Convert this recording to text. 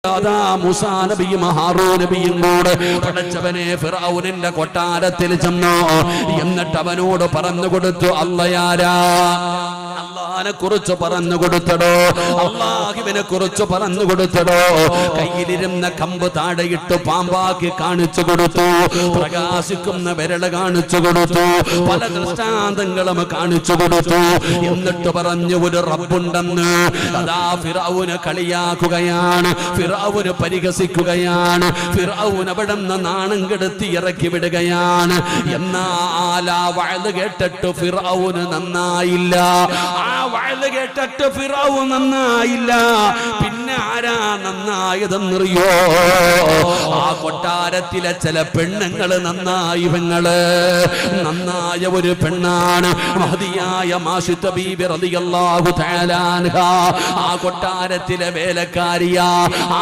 അതാ മൂസാ നബിയും ഹാറൂൻ നബിയും കൂടെ പടച്ചവനെ ഫിർഔനിന്റെ കൊട്ടാരത്തിൽ ചെന്നു. എന്നിട്ട് അവനോട് പറഞ്ഞു കൊടുത്തു, അല്ലാഹയാരാ, അല്ലാഹനെ കുറിച്ച് പറഞ്ഞു കൊടുത്തടോ, അല്ലാഹുവിനെ കുറിച്ച് പറഞ്ഞു കൊടുത്തടോ. കയ്യിലിരുന്ന കമ്പ് താഴെയിട്ട് പാമ്പാക്കി കാണിച്ചു കൊടുത്തു, പ്രകാശിക്കുന്ന വിരല് കാണിച്ചു കൊടുത്തു, പല ദൃഷ്ടാന്തങ്ങളും കാണിച്ചു കൊടുത്തു. എന്നിട്ട് പറഞ്ഞു, ഒരു റബ്ബുണ്ടെന്ന്. അതാ ഫിർഔനെ കളിയാക്കുകയാണ്, ഫിർഔനെ പരിഹസിക്കുകയാണ്, ഫിർഔൻ അവിടുന്ന് നാണം കെടുത്തി ഇറക്കി വിടുകയാണ്. എന്നാൽ ആ വഅദ് കേട്ടിട്ട് ഫിർഔന് നന്നായില്ല, ആ വഅദ് കേട്ടിട്ട് ഫിർഔൻ നന്നായില്ല. പിന്നെ ആരാ നന്നായതെന്നറിയോ? ആ കൊട്ടാരത്തിലെ ചില പെണ്ണുങ്ങള് നന്നായി. നന്നായ ഒരു പെണ്ണാണ് മഹദിയായ മാഷിത്ത ബീബി റളിയല്ലാഹു തആല അൻഹാ. ആ കൊട്ടാരത്തിലെ വേലക്കാരിയാ. ആ